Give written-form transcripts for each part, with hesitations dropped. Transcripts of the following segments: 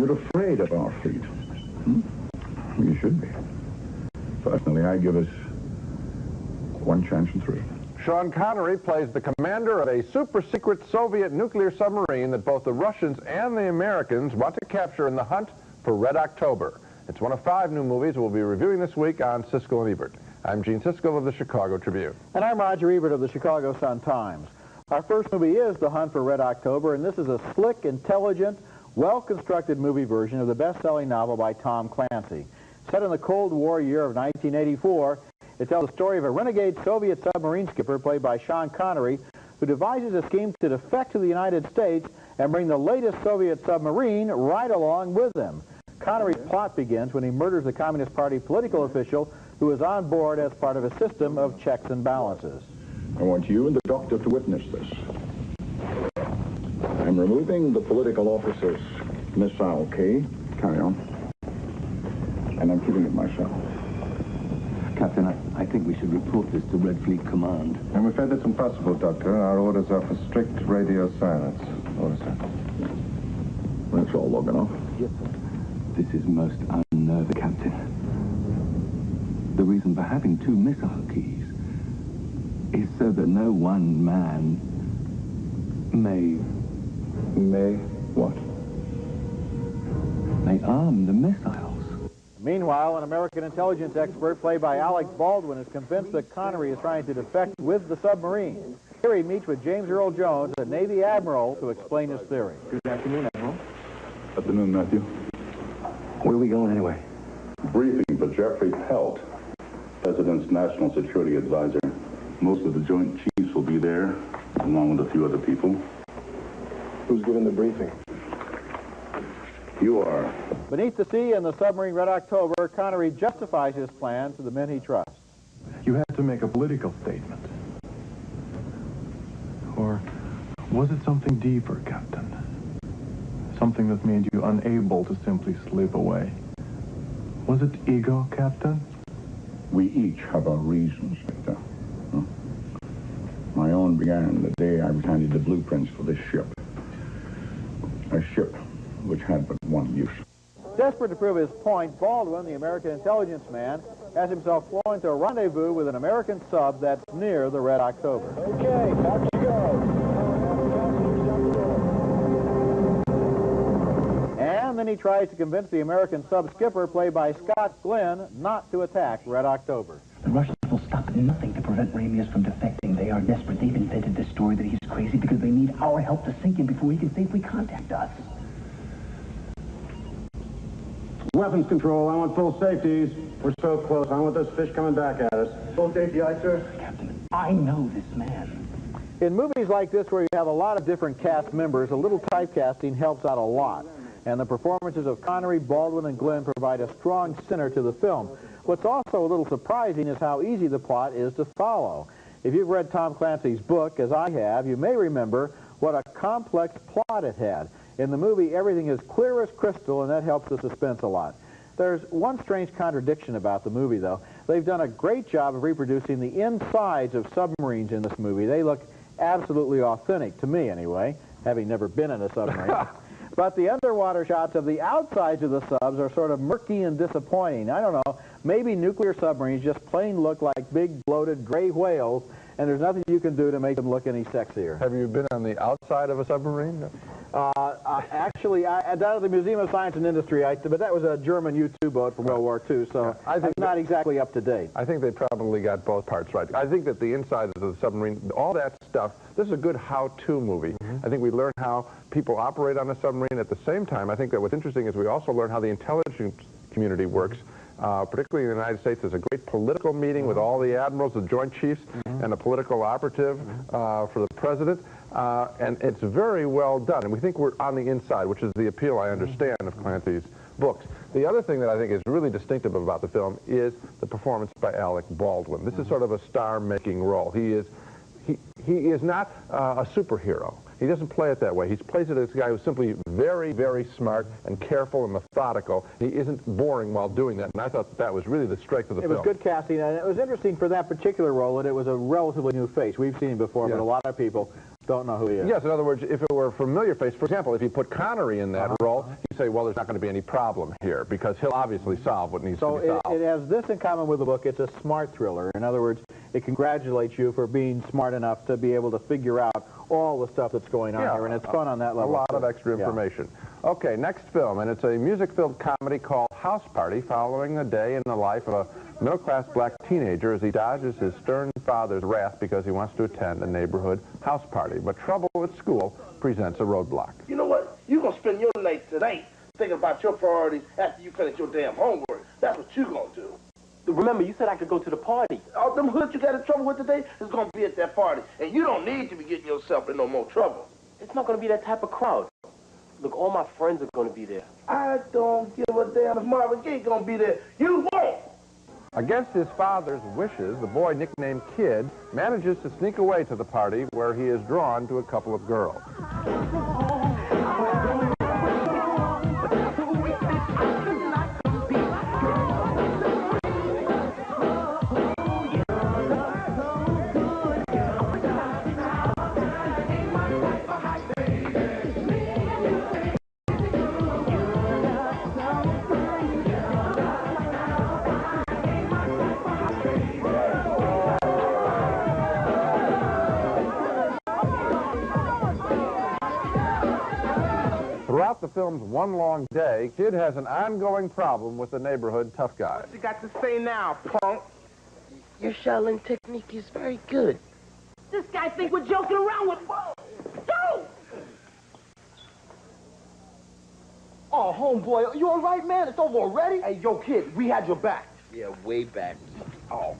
bit afraid of our fleet. You should be. Personally, I give us 1 chance in 3. Sean Connery plays the commander of a super-secret Soviet nuclear submarine that both the Russians and the Americans want to capture in the hunt for Red October. It's one of 5 new movies we'll be reviewing this week on Siskel and Ebert. I'm Gene Siskel of the Chicago Tribune. And I'm Roger Ebert of the Chicago Sun-Times. Our first movie is The Hunt for Red October, and this is a slick, intelligent, well-constructed movie version of the best-selling novel by Tom Clancy. Set in the Cold War year of 1984, it tells the story of a renegade Soviet submarine skipper played by Sean Connery who devises a scheme to defect to the United States and bring the latest Soviet submarine right along with him. Connery's plot begins when he murders the Communist Party political official who is on board as part of a system of checks and balances. I want you and the doctor to witness this. I'm removing the political officer's missile key. Carry on. And I'm keeping it myself. Captain, I think we should report this to Red Fleet Command. I'm afraid that's impossible, Doctor. Our orders are for strict radio silence. Orders, sir. That's all long enough. Yes, sir. This is most unnerving, Captain. The reason for having 2 missile keys is so that no one man may what? May arm the missiles. Meanwhile, an American intelligence expert played by Alec Baldwin is convinced that Connery is trying to defect with the submarine. Here he meets with James Earl Jones, a Navy admiral, to explain his theory. Good afternoon, Admiral. Afternoon, Matthew. Where are we going anyway? Briefing for Jeffrey Pelt, President's National Security Advisor. Most of the Joint Chiefs will be there, along with a few other people. Who's giving the briefing? You are. Beneath the sea and the submarine Red October, Connery justifies his plan to the men he trusts. You had to make a political statement. Or was it something deeper, Captain? Something that made you unable to simply slip away? Was it ego, Captain? We each have our reasons, Victor. My own began the day I was handed the blueprints for this ship. A ship which had but one use. Desperate to prove his point, Baldwin, the American intelligence man, has himself flown to a rendezvous with an American sub that's near the Red October. Okay, back you go. And then he tries to convince the American sub skipper, played by Scott Glenn, not to attack Red October. The Russians will stop at nothing to prevent Ramius from defecting. They are desperate. They've invented this story that he's crazy because they need our help to sink him before he can safely contact us. Weapons control, I want full safeties. We're so close. I want those fish coming back at us. Full safety, aye, sir. Captain, I know this man. In movies like this where you have a lot of different cast members, a little typecasting helps out a lot. And the performances of Connery, Baldwin, and Glenn provide a strong center to the film. What's also a little surprising is how easy the plot is to follow. If you've read Tom Clancy's book, as I have, you may remember what a complex plot it had. In the movie, everything is clear as crystal, and that helps the suspense a lot. There's one strange contradiction about the movie, though. They've done a great job of reproducing the insides of submarines in this movie. They look absolutely authentic, to me anyway, having never been in a submarine. But the underwater shots of the outsides of the subs are sort of murky and disappointing. I don't know, maybe nuclear submarines just plain look like big, bloated gray whales, and there's nothing you can do to make them look any sexier. Have you been on the outside of a submarine? Actually, down at the Museum of Science and Industry, but that was a German U-2 boat from World War II, so I'm not exactly up to date. I think they probably got both parts right. I think that the insides of the submarine, all that stuff, this is a good how-to movie. I think we learn how people operate on a submarine. At the same time, I think that what's interesting is we also learn how the intelligence community works. Particularly in the United States, there's a great political meeting with all the admirals, the Joint Chiefs, and a political operative for the president. And it's very well done. And we think we're on the inside, which is the appeal, I understand, of Clancy's books. The other thing that I think is really distinctive about the film is the performance by Alec Baldwin. This is sort of a star-making role. He is not a superhero. He doesn't play it that way. He plays it as a guy who's simply very, very smart and careful and methodical. He isn't boring while doing that, and I thought that was really the strength of the film. It was good casting, and it was interesting for that particular role that it was a relatively new face. We've seen him before, but a lot of people don't know who he is. Yes, in other words, if it were a familiar face, for example, if you put Connery in that role, you say, well, there's not going to be any problem here, because he'll obviously solve what needs to be solved. So it has this in common with the book. It's a smart thriller. In other words, it congratulates you for being smart enough to be able to figure out all the stuff that's going on here, and it's fun on that level. A lot of extra information. Okay, next film, and it's a music-filled comedy called House Party, following a day in the life of a middle-class black teenager as he dodges his stern father's wrath because he wants to attend a neighborhood house party. But trouble at school presents a roadblock. You know what? You're going to spend your night tonight thinking about your priorities after you finish your damn homework. That's what you're going to do. Remember, you said I could go to the party. All them hoods you got in trouble with today is going to be at that party. And you don't need to be getting yourself in no more trouble. It's not going to be that type of crowd. Look, all my friends are going to be there. I don't give a damn if Marvin Gaye going to be there. You won't. Against his father's wishes, the boy nicknamed Kid manages to sneak away to the party where he is drawn to a couple of girls. Throughout the film's one long day, Kid has an ongoing problem with the neighborhood tough guys. What you got to say now, punk? Your shelling technique is very good. This guy think we're joking around with... Go! Oh, homeboy, you all right, man? It's over already? Hey, yo, Kid, we had your back. Yeah, way back. Oh.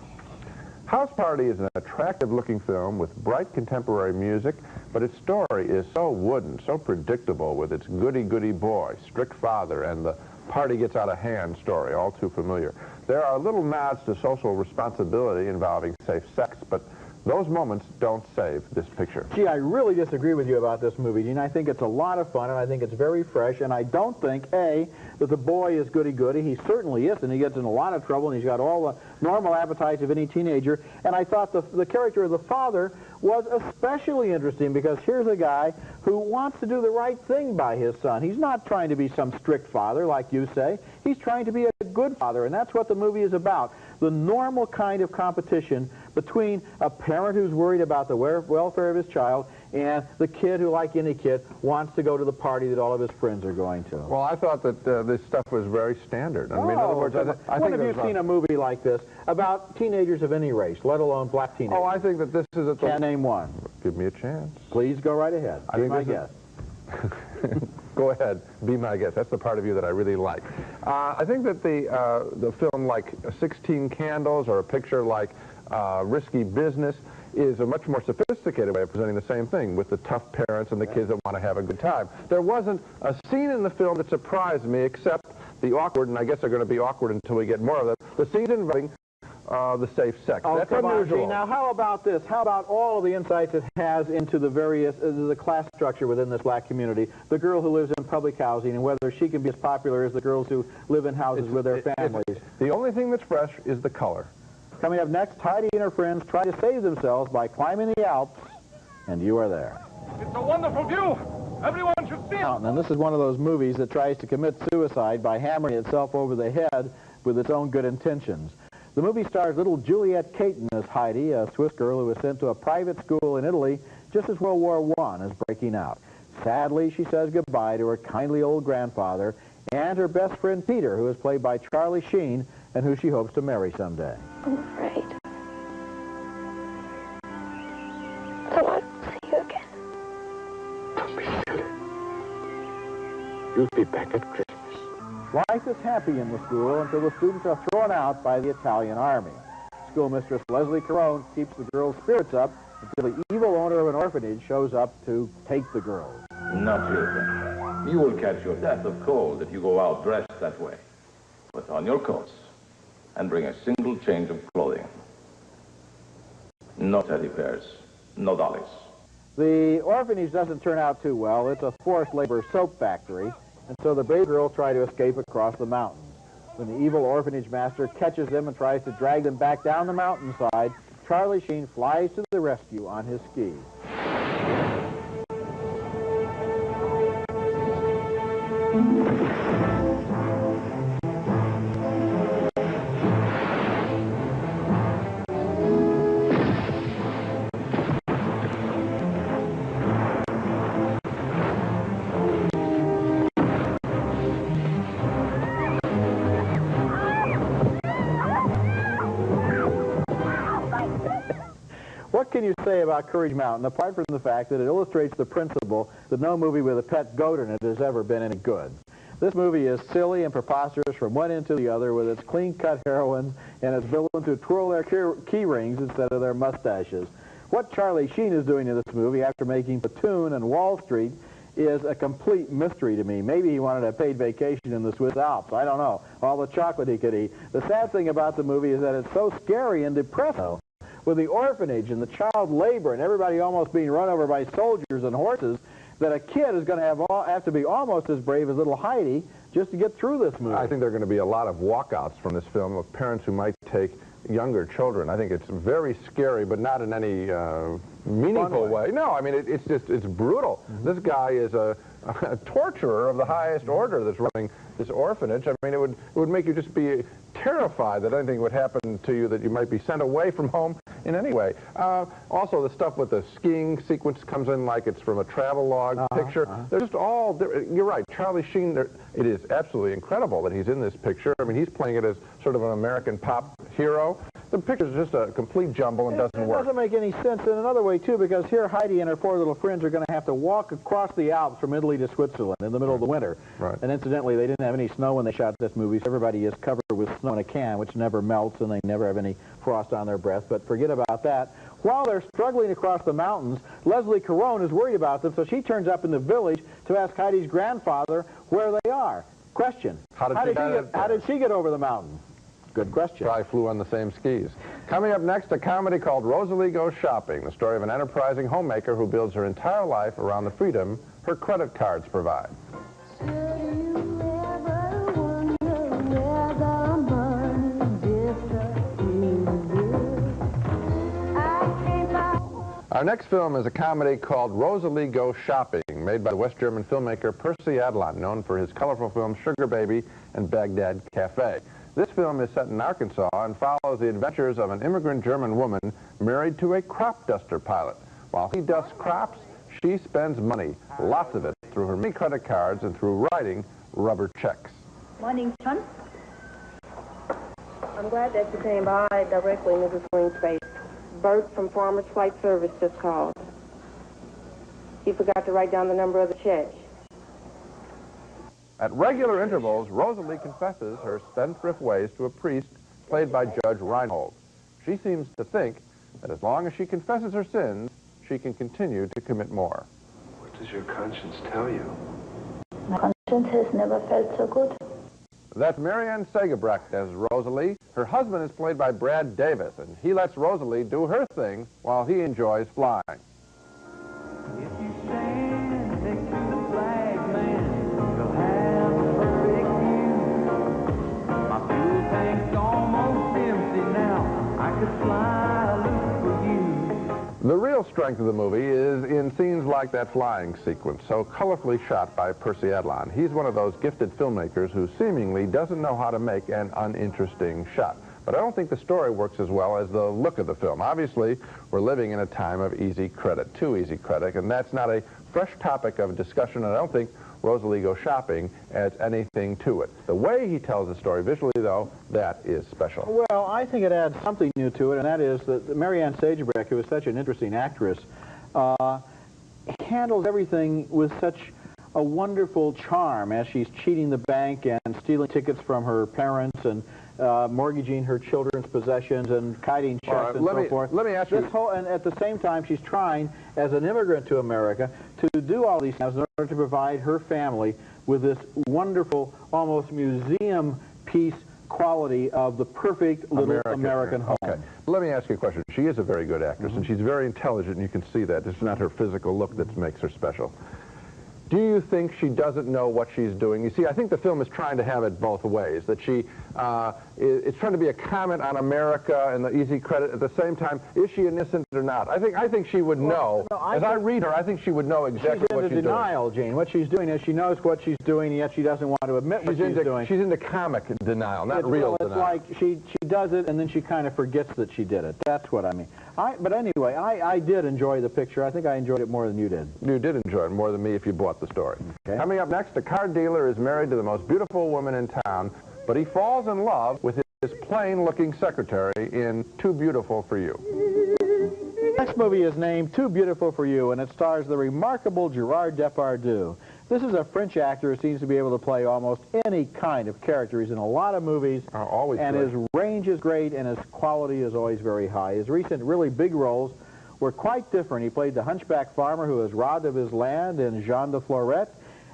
House Party is an attractive-looking film with bright contemporary music, but its story is so wooden, so predictable with its goody-goody boy, strict father, and the party gets out of hand story, all too familiar. There are little nods to social responsibility involving safe sex, but those moments don't save this picture. Gee, I really disagree with you about this movie, Gene. I think it's a lot of fun, and I think it's very fresh, and I don't think, A, that the boy is goody-goody. He certainly is, and he gets in a lot of trouble, and he's got all the normal appetites of any teenager. And I thought the character of the father was especially interesting, because here's a guy who wants to do the right thing by his son. He's not trying to be some strict father, like you say. He's trying to be a good father, and that's what the movie is about. The normal kind of competition between a parent who's worried about the welfare of his child and the kid who, like any kid, wants to go to the party that all of his friends are going to. Well, I thought that this stuff was very standard. I mean, in other words, I when think have you seen a movie like this about teenagers of any race, let alone black teenagers? Oh, I think that this is a... Can't name one. Give me a chance. Please go right ahead. I Be think my this guest. Go ahead. Be my guest. That's the part of you that I really like. I think that the film like 16 Candles or a picture like Risky Business is a much more sophisticated way of presenting the same thing with the tough parents and the kids that want to have a good time. There wasn't a scene in the film that surprised me except the awkward, and I guess they're going to be awkward until we get more of it, the scenes involving the safe sex. Oh, that's come unusual. on, now how about this? How about all of the insights it has into the various, the class structure within this black community? The girl who lives in public housing and whether she can be as popular as the girls who live in houses with their families. The only thing that's fresh is the color. Coming up next, Heidi and her friends try to save themselves by climbing the Alps, and you are there. It's a wonderful view. Everyone should see it. And this is one of those movies that tries to commit suicide by hammering itself over the head with its own good intentions. The movie stars little Juliette Caton as Heidi, a Swiss girl who was sent to a private school in Italy just as World War I is breaking out. Sadly, she says goodbye to her kindly old grandfather and her best friend Peter, who is played by Charlie Sheen and who she hopes to marry someday. I'm afraid. I won't see you again. Don't be silly. You'll be back at Christmas. Life is happy in the school until the students are thrown out by the Italian army. Schoolmistress Leslie Carone keeps the girls' spirits up until the evil owner of an orphanage shows up to take the girls. Not children. You will catch your death of cold if you go out dressed that way. Put on your coats and bring a single change of clothing. No teddy bears, no dollies. The orphanage doesn't turn out too well. It's a forced labor soap factory, and so the brave girls try to escape across the mountains. When the evil orphanage master catches them and tries to drag them back down the mountainside, Charlie Sheen flies to the rescue on his skis. What can you say about Courage Mountain, apart from the fact that it illustrates the principle that no movie with a pet goat in it has ever been any good? This movie is silly and preposterous from one end to the other, with its clean-cut heroines and its villains who twirl their key rings instead of their mustaches. What Charlie Sheen is doing in this movie after making Platoon and Wall Street is a complete mystery to me. Maybe he wanted a paid vacation in the Swiss Alps. I don't know. All the chocolate he could eat. The sad thing about the movie is that it's so scary and depressing. With the orphanage and the child labor and everybody almost being run over by soldiers and horses, that a kid is going to have to be almost as brave as little Heidi just to get through this movie. I think there are going to be a lot of walkouts from this film of parents who might take younger children. I think it's very scary, but not in any meaningful way. No, I mean, it's brutal. This guy is a torturer of the highest order that's running this orphanage. I mean, it would make you just be terrified that anything would happen to you, that you might be sent away from home in any way. Also, the stuff with the skiing sequence comes in like it's from a travelogue picture. They're just all, you're right, Charlie Sheen, it is absolutely incredible that he's in this picture. I mean, he's playing it as sort of an American pop hero. The picture's just a complete jumble and doesn't work. It doesn't make any sense in another way, too, because here Heidi and her four little friends are going to have to walk across the Alps from Italy to Switzerland in the middle of the winter. Right. And incidentally, they didn't have any snow when they shot this movie, so everybody is covered with snow in a can, which never melts, and they never have any frost on their breath. But forget about that. While they're struggling across the mountains, Leslie Caron is worried about them, so she turns up in the village to ask Heidi's grandfather where they are. Question. How did she get over the mountain? Good question. Probably flew on the same skis. Coming up next, a comedy called Rosalie Goes Shopping, the story of an enterprising homemaker who builds her entire life around the freedom her credit cards provide. Our next film is a comedy called Rosalie Goes Shopping, made by the West German filmmaker Percy Adlon, known for his colorful films Sugar Baby and Baghdad Cafe. This film is set in Arkansas and follows the adventures of an immigrant German woman married to a crop duster pilot. While he dusts crops, she spends money, lots of it, through her many credit cards and through writing rubber checks. Morning, John. I'm glad that you came by directly, Mrs. Greenspace. Bert from Farmers Flight Service just called. He forgot to write down the number of the check. At regular intervals, Rosalie confesses her spendthrift ways to a priest played by Judge Reinhold. She seems to think that as long as she confesses her sins, she can continue to commit more. What does your conscience tell you? My conscience has never felt so good. That's Marianne Segebrecht as Rosalie. Her husband is played by Brad Davis, and he lets Rosalie do her thing while he enjoys flying. If you stand next to the flag man, you'll have a perfect view. My fuel tank's almost empty now. I could fly loose for you. The real strength of the movie is in scenes like that flying sequence, so colorfully shot by Percy Adlon. He's one of those gifted filmmakers who seemingly doesn't know how to make an uninteresting shot. But I don't think the story works as well as the look of the film. Obviously, we're living in a time of easy credit, too easy credit, and that's not a fresh topic of discussion, and I don't think Rosalie Goes Shopping adds anything to it. The way he tells the story visually, though, that is special. Well, I think it adds something new to it, and that is that Marianne Segebrecht, who is such an interesting actress, handles everything with such a wonderful charm as she's cheating the bank and stealing tickets from her parents and mortgaging her children's possessions and kiting checks and so forth. Let me ask you. And at the same time, she's trying, as an immigrant to America, to do all these things in order to provide her family with this wonderful, almost museum piece quality of the perfect little American home. Okay. Let me ask you a question. She is a very good actress, and she's very intelligent, and you can see that. It's not her physical look that makes her special. Do you think she doesn't know what she's doing? You see, I think the film is trying to have it both ways, that she, it's trying to be a comment on America and the easy credit. At the same time, is she innocent or not? I think she would know. As I read her, I think she would know exactly what she's doing. She's in denial, Gene. What she's doing is she knows what she's doing, and yet she doesn't want to admit what she's doing. She's into comic denial, not real denial. It's like she does it, and then she kind of forgets that she did it. That's what I mean. But anyway, I did enjoy the picture. I think I enjoyed it more than you did. You did enjoy it more than me if you bought the story. Okay. Coming up next, a car dealer is married to the most beautiful woman in town, but he falls in love with his plain-looking secretary in Too Beautiful for You. Next movie is named Too Beautiful for You, and it stars the remarkable Gerard Depardieu. This is a French actor who seems to be able to play almost any kind of character. He's in a lot of movies, and his range is great, and his quality is always very high. His recent really big roles were quite different. He played the hunchback farmer who is robbed of his land in Jean de Florette.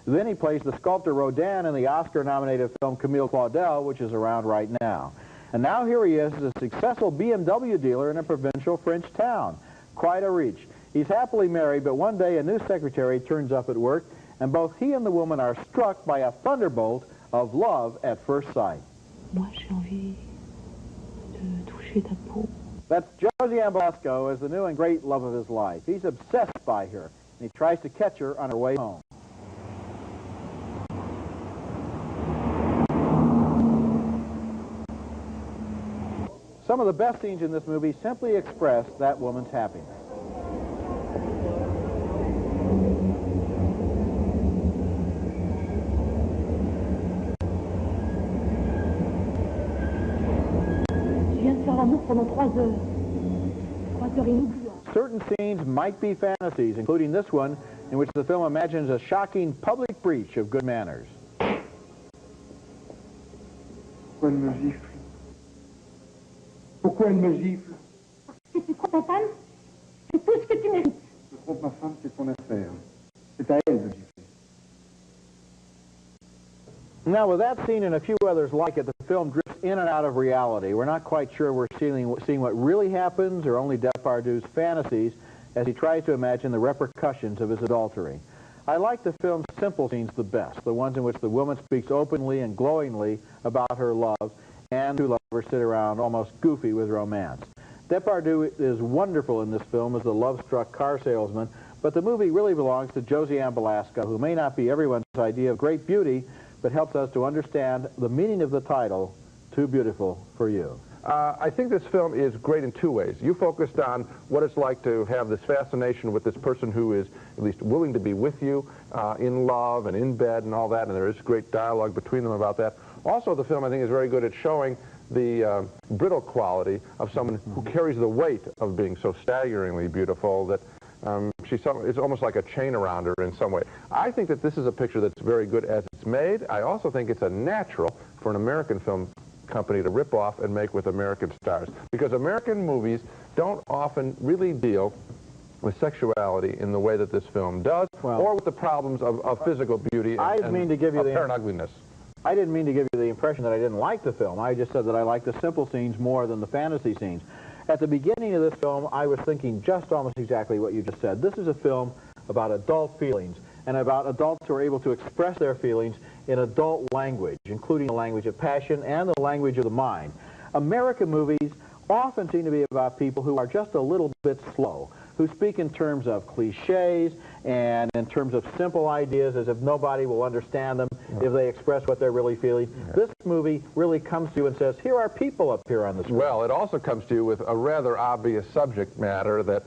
Then he plays the sculptor Rodin in the Oscar-nominated film Camille Claudel, which is around right now. And now here he is, a successful BMW dealer in a provincial French town. Quite a reach. He's happily married, but one day a new secretary turns up at work, and both he and the woman are struck by a thunderbolt of love at first sight. Moi, j'ai envie de toucher ta peau. That's Josie Amblasco as the new and great love of his life. He's obsessed by her, and he tries to catch her on her way home. Some of the best scenes in this movie simply express that woman's happiness. Certain scenes might be fantasies, including this one, in which the film imagines a shocking public breach of good manners. Pourquoi elle me gifle? Pourquoi elle me gifle? Si tu trompes ta femme, c'est tout ce que tu mérites. Je trompe ma femme, c'est son affaire. C'est à elle de gifler. Now, with that scene and a few others like it, the film drifts in and out of reality. We're not quite sure we're seeing what really happens or only Depardieu's fantasies as he tries to imagine the repercussions of his adultery. I like the film's simple scenes the best, the ones in which the woman speaks openly and glowingly about her love, and two lovers sit around almost goofy with romance. Depardieu is wonderful in this film as the love-struck car salesman, but the movie really belongs to Josie Amblasco, who may not be everyone's idea of great beauty, but helps us to understand the meaning of the title, Too Beautiful for You. I think this film is great in two ways. You focused on what it's like to have this fascination with this person who is at least willing to be with you in love and in bed and all that, and there is great dialogue between them about that. Also, the film, I think, is very good at showing the brittle quality of someone who carries the weight of being so staggeringly beautiful that it's almost like a chain around her in some way. I think that this is a picture that's very good as it's made. I also think it's a natural for an American film company to rip off and make with American stars, because American movies don't often really deal with sexuality in the way that this film does, or with the problems of physical beauty and apparent ugliness. I didn't mean to give you the impression that I didn't like the film. I just said that I like the simple scenes more than the fantasy scenes. At the beginning of this film, I was thinking just almost exactly what you just said. This is a film about adult feelings and about adults who are able to express their feelings in adult language, including the language of passion and the language of the mind. American movies often seem to be about people who are just a little bit slow, who speak in terms of cliches and in terms of simple ideas as if nobody will understand them if they express what they're really feeling. This movie really comes to you and says, here are people up here on the screen. Well, it also comes to you with a rather obvious subject matter that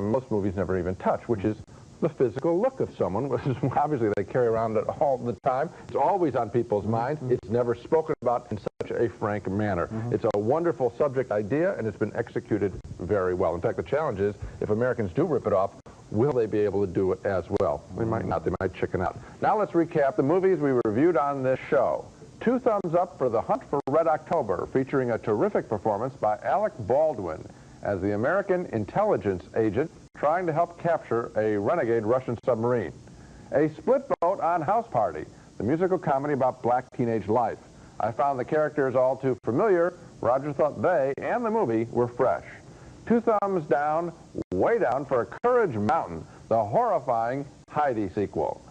most movies never even touch, which is the physical look of someone, which is obviously they carry around it all the time. It's always on people's minds. It's never spoken about in such a frank manner. It's a wonderful subject idea, and it's been executed very well. In fact, the challenge is, if Americans do rip it off, will they be able to do it as well? They might not. They might chicken out. Now let's recap the movies we reviewed on this show. 2 thumbs up for The Hunt for Red October, featuring a terrific performance by Alec Baldwin as the American intelligence agent trying to help capture a renegade Russian submarine. A split vote on House Party, the musical comedy about black teenage life. I found the characters all too familiar. Roger thought they and the movie were fresh. 2 thumbs down, way down for Courage Mountain, the horrifying Heidi sequel.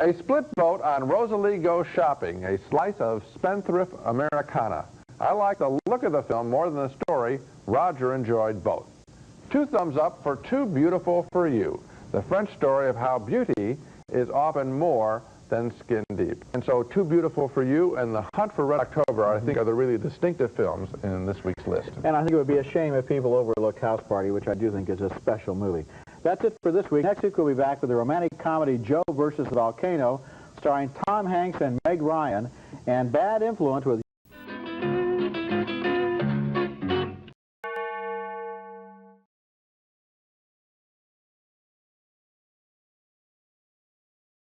A split vote on Rosalie Goes Shopping, a slice of spendthrift Americana. I like the look of the film more than the story. Roger enjoyed both. 2 thumbs up for Too Beautiful for You, the French story of how beauty is often more than skin deep. And so Too Beautiful for You and The Hunt for Red October, I think, are the really distinctive films in this week's list. And I think it would be a shame if people overlook House Party, which I do think is a special movie. That's it for this week. Next week we'll be back with the romantic comedy Joe versus the Volcano, starring Tom Hanks and Meg Ryan, and Bad Influence with